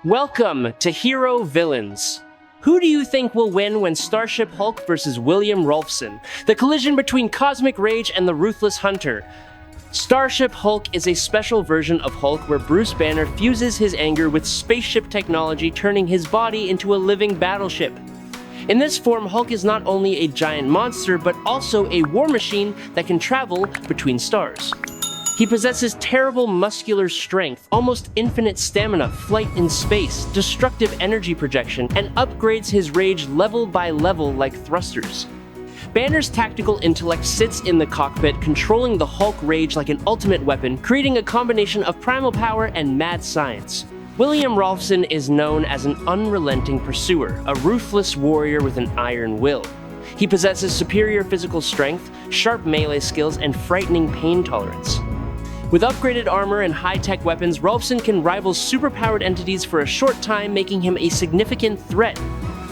Welcome to Hero Villains. Who do you think will win when Starship Hulk versus William Rolfson? The collision between Cosmic Rage and the Ruthless Hunter. Starship Hulk is a special version of Hulk where Bruce Banner fuses his anger with spaceship technology, turning his body into a living battleship. In this form, Hulk is not only a giant monster, but also a war machine that can travel between stars. He possesses terrible muscular strength, almost infinite stamina, flight in space, destructive energy projection, and upgrades his rage level by level like thrusters. Banner's tactical intellect sits in the cockpit, controlling the Hulk rage like an ultimate weapon, creating a combination of primal power and mad science. William Rolfson is known as an unrelenting pursuer, a ruthless warrior with an iron will. He possesses superior physical strength, sharp melee skills, and frightening pain tolerance. With upgraded armor and high-tech weapons, Rolfson can rival superpowered entities for a short time, making him a significant threat.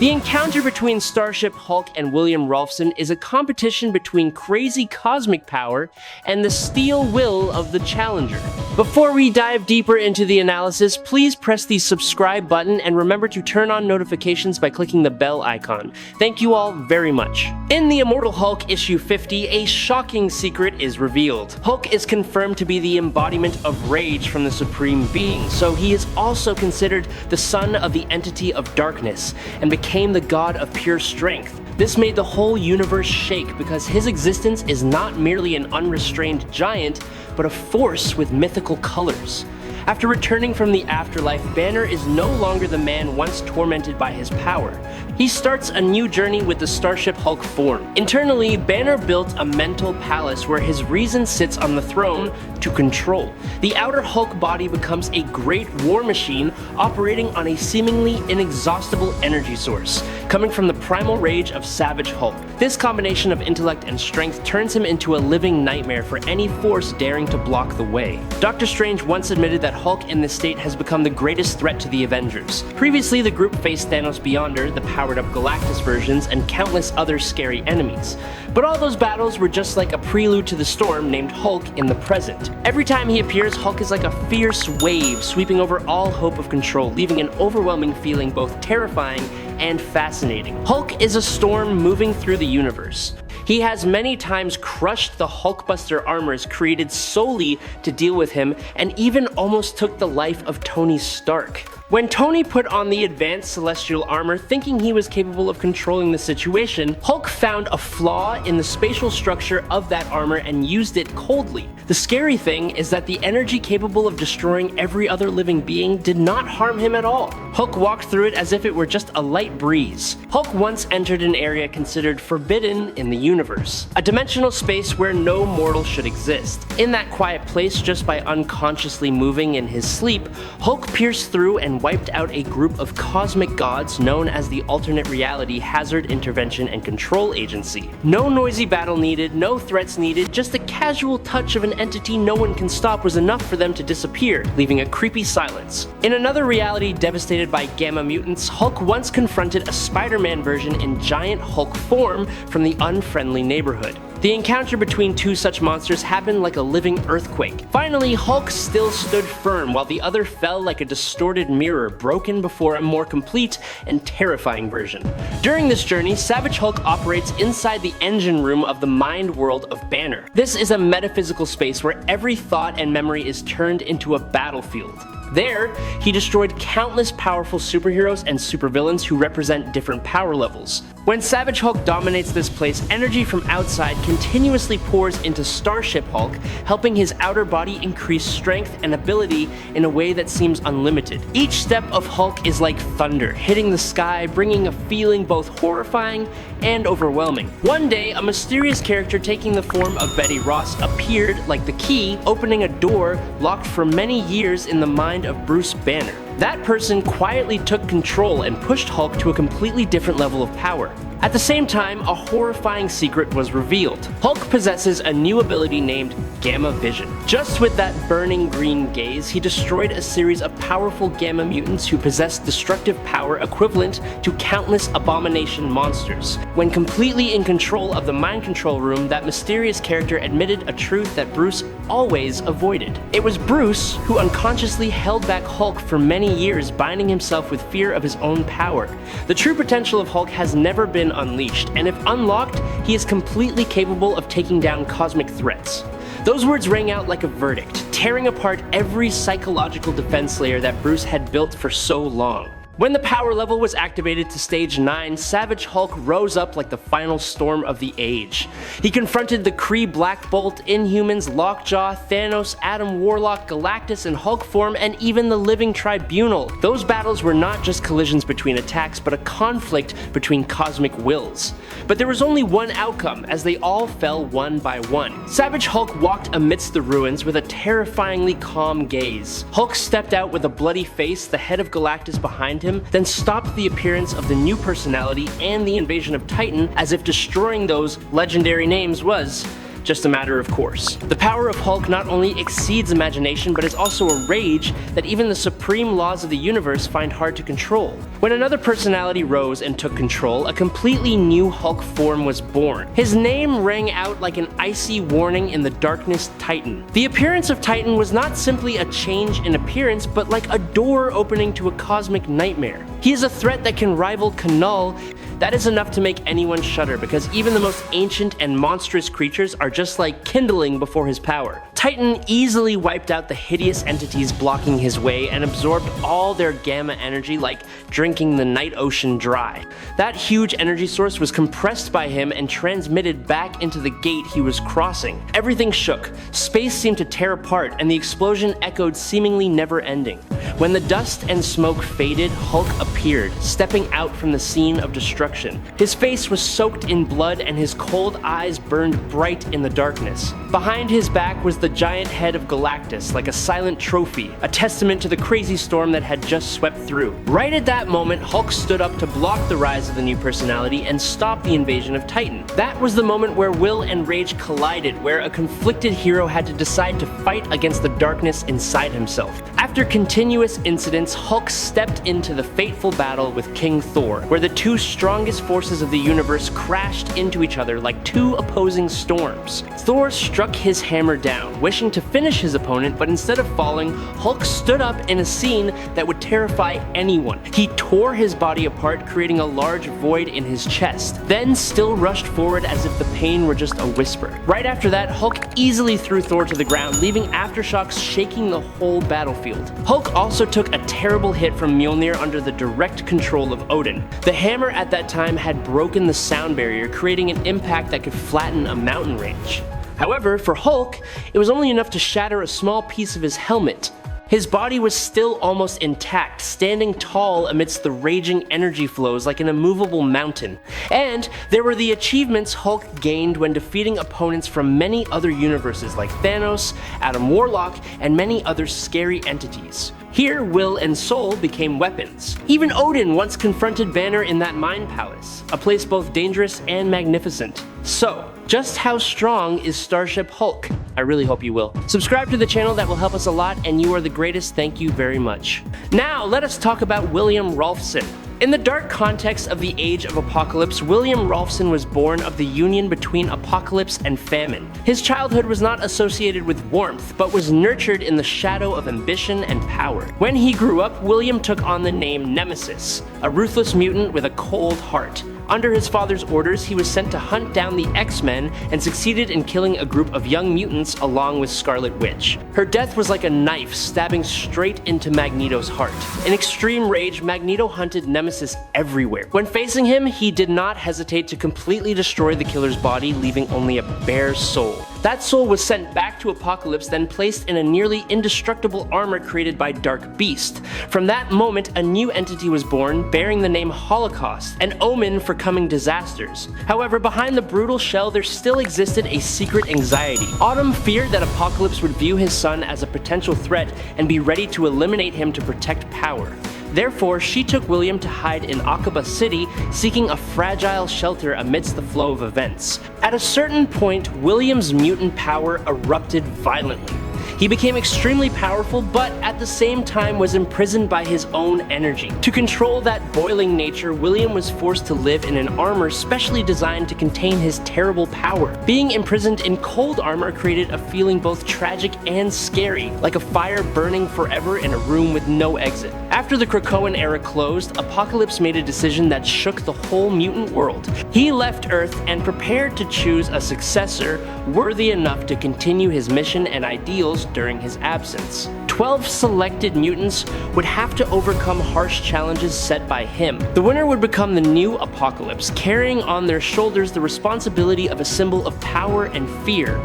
The encounter between Starship Hulk and William Rolfson is a competition between crazy cosmic power and the steel will of the challenger. Before we dive deeper into the analysis, please press the subscribe button and remember to turn on notifications by clicking the bell icon. Thank you all very much. In The Immortal Hulk issue 50, a shocking secret is revealed. Hulk is confirmed to be the embodiment of rage from the Supreme Being, so he is also considered the son of the entity of darkness, and became the god of pure strength. This made the whole universe shake because his existence is not merely an unrestrained giant, but a force with mythical colors. After returning from the afterlife, Banner is no longer the man once tormented by his power. He starts a new journey with the Starship Hulk form. Internally, Banner built a mental palace where his reason sits on the throne to control. The outer Hulk body becomes a great war machine operating on a seemingly inexhaustible energy source, coming from the primal rage of Savage Hulk. This combination of intellect and strength turns him into a living nightmare for any force daring to block the way. Doctor Strange once admitted that Hulk in this state has become the greatest threat to the Avengers. Previously, the group faced Thanos Beyonder, the powered-up Galactus versions, and countless other scary enemies. But all those battles were just like a prelude to the storm named Hulk in the present. Every time he appears, Hulk is like a fierce wave sweeping over all hope of control, leaving an overwhelming feeling both terrifying and fascinating. Hulk is a storm moving through the universe. He has many times crushed the Hulkbuster armors created solely to deal with him, and even almost took the life of Tony Stark. When Tony put on the advanced celestial armor thinking he was capable of controlling the situation, Hulk found a flaw in the spatial structure of that armor and used it coldly. The scary thing is that the energy capable of destroying every other living being did not harm him at all. Hulk walked through it as if it were just a light breeze. Hulk once entered an area considered forbidden in the universe, a dimensional space where no mortal should exist. In that quiet place, just by unconsciously moving in his sleep, Hulk pierced through and wiped out a group of cosmic gods known as the Alternate Reality Hazard Intervention and Control Agency. No noisy battle needed, no threats needed, just a casual touch of an entity no one can stop was enough for them to disappear, leaving a creepy silence. In another reality devastated by gamma mutants, Hulk once confronted a Spider-Man version in giant Hulk form from the unfriendly neighborhood. The encounter between two such monsters happened like a living earthquake. Finally, Hulk still stood firm while the other fell like a distorted mirror broken before a more complete and terrifying version. During this journey, Savage Hulk operates inside the engine room of the mind world of Banner. This is a metaphysical space where every thought and memory is turned into a battlefield. There, he destroyed countless powerful superheroes and supervillains who represent different power levels. When Savage Hulk dominates this place, energy from outside continuously pours into Starship Hulk, helping his outer body increase strength and ability in a way that seems unlimited. Each step of Hulk is like thunder, hitting the sky, bringing a feeling both horrifying and overwhelming. One day, a mysterious character taking the form of Betty Ross appeared like the key, opening a door locked for many years in the mind of Bruce Banner. That person quietly took control and pushed Hulk to a completely different level of power. At the same time, a horrifying secret was revealed. Hulk possesses a new ability named Gamma Vision. Just with that burning green gaze, he destroyed a series of powerful Gamma mutants who possessed destructive power equivalent to countless abomination monsters. When completely in control of the mind control room, that mysterious character admitted a truth that Bruce always avoided. It was Bruce who unconsciously held back Hulk for many years, binding himself with fear of his own power. The true potential of Hulk has never been unleashed, and if unlocked, he is completely capable of taking down cosmic threats. Those words rang out like a verdict, tearing apart every psychological defense layer that Bruce had built for so long. When the power level was activated to stage 9, Savage Hulk rose up like the final storm of the age. He confronted the Kree Black Bolt, Inhumans, Lockjaw, Thanos, Adam Warlock, Galactus in Hulk form, and even the Living Tribunal. Those battles were not just collisions between attacks, but a conflict between cosmic wills. But there was only one outcome, as they all fell one by one. Savage Hulk walked amidst the ruins with a terrifyingly calm gaze. Hulk stepped out with a bloody face, the head of Galactus behind him, then stopped the appearance of the new personality and the invasion of Titan, as if destroying those legendary names was just a matter of course. The power of Hulk not only exceeds imagination, but is also a rage that even the supreme laws of the universe find hard to control. When another personality rose and took control, a completely new Hulk form was born. His name rang out like an icy warning in the darkness: Titan. The appearance of Titan was not simply a change in appearance, but like a door opening to a cosmic nightmare. He is a threat that can rival Knull. That is enough to make anyone shudder, because even the most ancient and monstrous creatures are just like kindling before his power. Titan easily wiped out the hideous entities blocking his way and absorbed all their gamma energy like drinking the night ocean dry. That huge energy source was compressed by him and transmitted back into the gate he was crossing. Everything shook, space seemed to tear apart, and the explosion echoed, seemingly never ending. When the dust and smoke faded, Hulk appeared, stepping out from the scene of destruction. His face was soaked in blood and his cold eyes burned bright in the darkness. Behind his back was the giant head of Galactus, like a silent trophy, a testament to the crazy storm that had just swept through. Right at that moment, Hulk stood up to block the rise of the new personality and stop the invasion of Titan. That was the moment where will and rage collided, where a conflicted hero had to decide to fight against the darkness inside himself. After continuous incidents, Hulk stepped into the fateful battle with King Thor, where the two strongest forces of the universe crashed into each other like two opposing storms. Thor struck his hammer down, wishing to finish his opponent, but instead of falling, Hulk stood up in a scene that would terrify anyone. He tore his body apart, creating a large void in his chest, then still rushed forward as if the pain were just a whisper. Right after that, Hulk easily threw Thor to the ground, leaving aftershocks shaking the whole battlefield. Hulk also took a terrible hit from Mjolnir under the direct control of Odin. The hammer at that time had broken the sound barrier, creating an impact that could flatten a mountain range. However, for Hulk, it was only enough to shatter a small piece of his helmet. His body was still almost intact, standing tall amidst the raging energy flows like an immovable mountain. And there were the achievements Hulk gained when defeating opponents from many other universes like Thanos, Adam Warlock, and many other scary entities. Here, will and soul became weapons. Even Odin once confronted Banner in that Mind Palace, a place both dangerous and magnificent. So, just how strong is Starship Hulk? I really hope you will. Subscribe to the channel, that will help us a lot, and you are the greatest, thank you very much. Now, let us talk about William Rolfson. In the dark context of the Age of Apocalypse, William Rolfson was born of the union between apocalypse and famine. His childhood was not associated with warmth, but was nurtured in the shadow of ambition and power. When he grew up, William took on the name Nemesis, a ruthless mutant with a cold heart. Under his father's orders, he was sent to hunt down the X-Men and succeeded in killing a group of young mutants along with Scarlet Witch. Her death was like a knife stabbing straight into Magneto's heart. In extreme rage, Magneto hunted Nemesis everywhere. When facing him, he did not hesitate to completely destroy the killer's body, leaving only a bare soul. That soul was sent back to Apocalypse, then placed in a nearly indestructible armor created by Dark Beast. From that moment, a new entity was born, bearing the name Holocaust, an omen for coming disasters. However, behind the brutal shell, there still existed a secret anxiety. Autumn feared that Apocalypse would view his son as a potential threat and be ready to eliminate him to protect power. Therefore, she took William to hide in Aqaba City, seeking a fragile shelter amidst the flow of events. At a certain point, William's mutant power erupted violently. He became extremely powerful, but at the same time was imprisoned by his own energy. To control that boiling nature, William was forced to live in an armor specially designed to contain his terrible power. Being imprisoned in cold armor created a feeling both tragic and scary, like a fire burning forever in a room with no exit. After the Krakoan era closed, Apocalypse made a decision that shook the whole mutant world. He left Earth and prepared to choose a successor worthy enough to continue his mission and ideals during his absence. 12 selected mutants would have to overcome harsh challenges set by him. The winner would become the new Apocalypse, carrying on their shoulders the responsibility of a symbol of power and fear.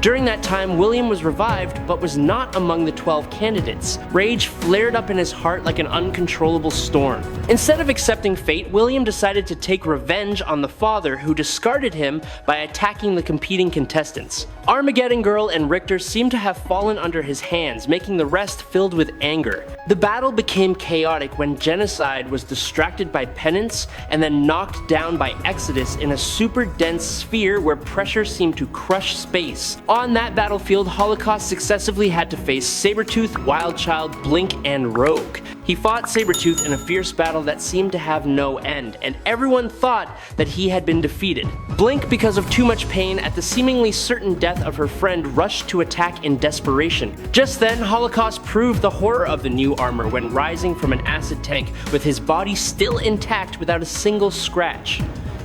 During that time, William was revived, but was not among the 12 candidates. Rage flared up in his heart like an uncontrollable storm. Instead of accepting fate, William decided to take revenge on the father who discarded him by attacking the competing contestants. Armageddon Girl and Richter seemed to have fallen under his hands, making the rest filled with anger. The battle became chaotic when Genocide was distracted by Penance and then knocked down by Exodus in a super dense sphere where pressure seemed to crush space. On that battlefield, Holocaust successively had to face Sabretooth, Wildchild, Blink, and Rogue. He fought Sabretooth in a fierce battle that seemed to have no end, and everyone thought that he had been defeated. Blink, because of too much pain at the seemingly certain death of her friend, rushed to attack in desperation. Just then, Holocaust proved the horror of the new armor when rising from an acid tank with his body still intact without a single scratch.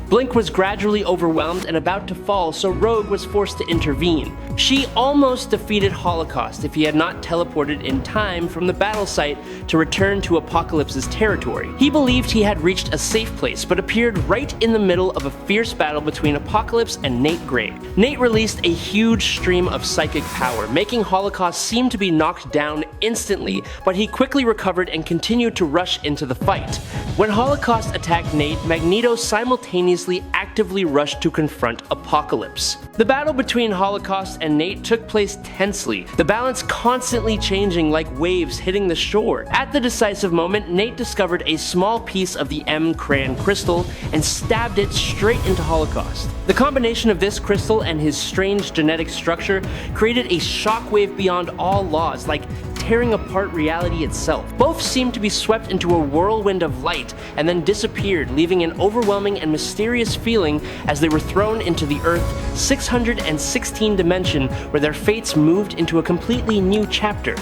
Blink was gradually overwhelmed and about to fall, so Rogue was forced to intervene. She almost defeated Holocaust if he had not teleported in time from the battle site to return to Apocalypse's territory. He believed he had reached a safe place, but appeared right in the middle of a fierce battle between Apocalypse and Nate Gray. Nate released a huge stream of psychic power, making Holocaust seem to be knocked down instantly, but he quickly recovered and continued to rush into the fight. When Holocaust attacked Nate, Magneto simultaneously actively rushed to confront Apocalypse. The battle between Holocaust and Nate took place tensely, the balance constantly changing like waves hitting the shore. At the decisive moment, Nate discovered a small piece of the M-Cran crystal and stabbed it straight into Holocaust. The combination of this crystal and his strange genetic structure created a shockwave beyond all laws, like tearing apart reality itself. Both seemed to be swept into a whirlwind of light and then disappeared, leaving an overwhelming and mysterious feeling as they were thrown into the Earth 616 dimension, where their fates moved into a completely new chapter.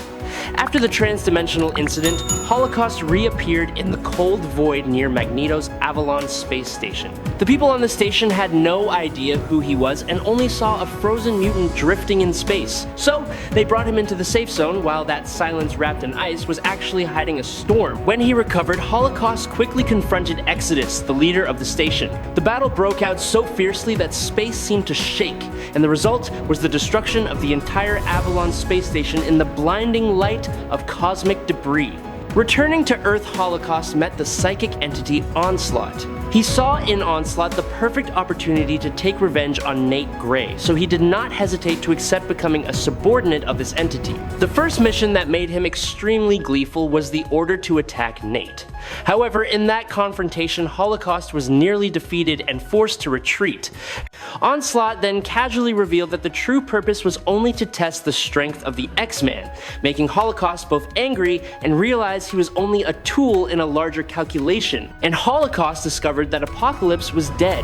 After the transdimensional incident, Holocaust reappeared in the cold void near Magneto's Avalon space station. The people on the station had no idea who he was and only saw a frozen mutant drifting in space. So they brought him into the safe zone while that silence wrapped in ice was actually hiding a storm. When he recovered, Holocaust quickly confronted Exodus, the leader of the station. The battle broke out so fiercely that space seemed to shake, and the result was the destruction of the entire Avalon space station in the blinding light of cosmic debris. Returning to Earth, Holocaust met the psychic entity Onslaught. He saw in Onslaught the perfect opportunity to take revenge on Nate Gray, so he did not hesitate to accept becoming a subordinate of this entity. The first mission that made him extremely gleeful was the order to attack Nate. However, in that confrontation, Holocaust was nearly defeated and forced to retreat. Onslaught then casually revealed that the true purpose was only to test the strength of the X-Man, making Holocaust both angry and realize he was only a tool in a larger calculation. And Holocaust discovered that Apocalypse was dead.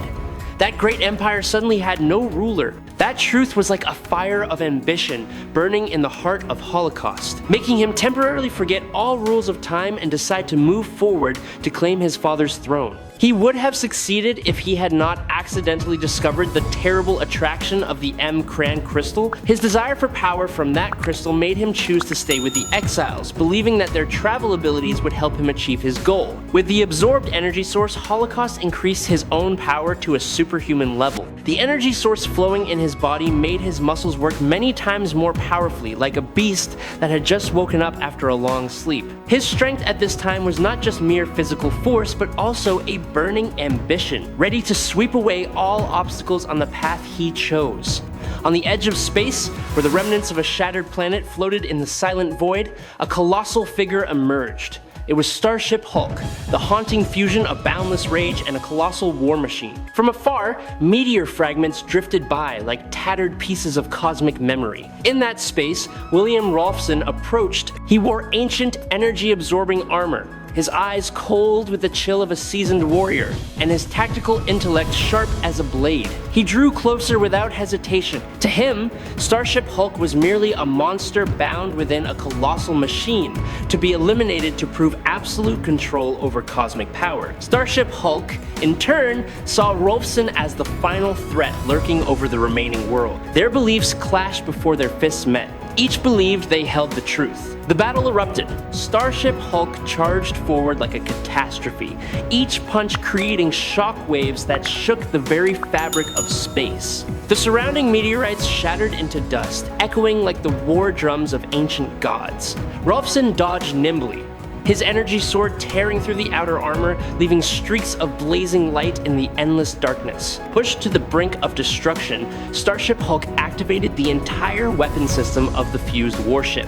That great empire suddenly had no ruler. That truth was like a fire of ambition burning in the heart of Holocaust, making him temporarily forget all rules of time and decide to move forward to claim his father's throne. He would have succeeded if he had not accidentally discovered the terrible attraction of the M-Cran crystal. His desire for power from that crystal made him choose to stay with the Exiles, believing that their travel abilities would help him achieve his goal. With the absorbed energy source, Holocaust increased his own power to a superhuman level. The energy source flowing in his body made his muscles work many times more powerfully, like a beast that had just woken up after a long sleep. His strength at this time was not just mere physical force, but also a burning ambition, ready to sweep away all obstacles on the path he chose. On the edge of space, where the remnants of a shattered planet floated in the silent void, a colossal figure emerged. It was Starship Hulk, the haunting fusion of boundless rage and a colossal war machine. From afar, meteor fragments drifted by like tattered pieces of cosmic memory. In that space, William Rolfson approached. He wore ancient, energy-absorbing armor, his eyes cold with the chill of a seasoned warrior, and his tactical intellect sharp as a blade. He drew closer without hesitation. To him, Starship Hulk was merely a monster bound within a colossal machine, to be eliminated to prove absolute control over cosmic power. Starship Hulk, in turn, saw Rolfson as the final threat lurking over the remaining world. Their beliefs clashed before their fists met. Each believed they held the truth. The battle erupted. Starship Hulk charged forward like a catastrophe, each punch creating shock waves that shook the very fabric of space. The surrounding meteorites shattered into dust, echoing like the war drums of ancient gods. Rolfson dodged nimbly, his energy sword tearing through the outer armor, leaving streaks of blazing light in the endless darkness. Pushed to the brink of destruction, Starship Hulk activated the entire weapon system of the fused warship.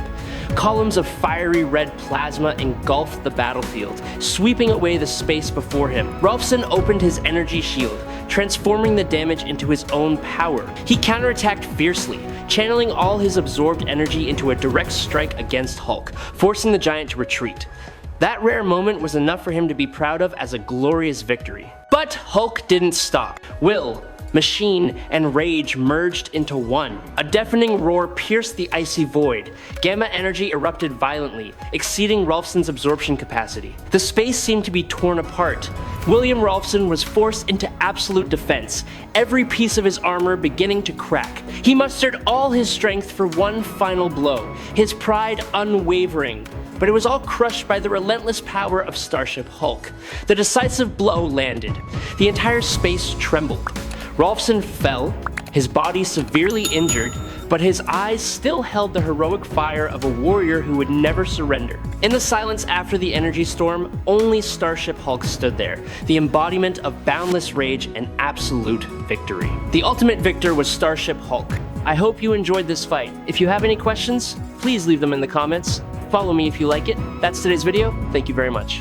Columns of fiery red plasma engulfed the battlefield, sweeping away the space before him. Rolfson opened his energy shield, transforming the damage into his own power. He counterattacked fiercely, channeling all his absorbed energy into a direct strike against Hulk, forcing the giant to retreat. That rare moment was enough for him to be proud of as a glorious victory. But Hulk didn't stop. Will, machine, and rage merged into one. A deafening roar pierced the icy void. Gamma energy erupted violently, exceeding Rolfson's absorption capacity. The space seemed to be torn apart. William Rolfson was forced into absolute defense, every piece of his armor beginning to crack. He mustered all his strength for one final blow, his pride unwavering. But it was all crushed by the relentless power of Starship Hulk. The decisive blow landed. The entire space trembled. Rolfson fell, his body severely injured, but his eyes still held the heroic fire of a warrior who would never surrender. In the silence after the energy storm, only Starship Hulk stood there, the embodiment of boundless rage and absolute victory. The ultimate victor was Starship Hulk. I hope you enjoyed this fight. If you have any questions, please leave them in the comments. Follow me if you like it. That's today's video. Thank you very much.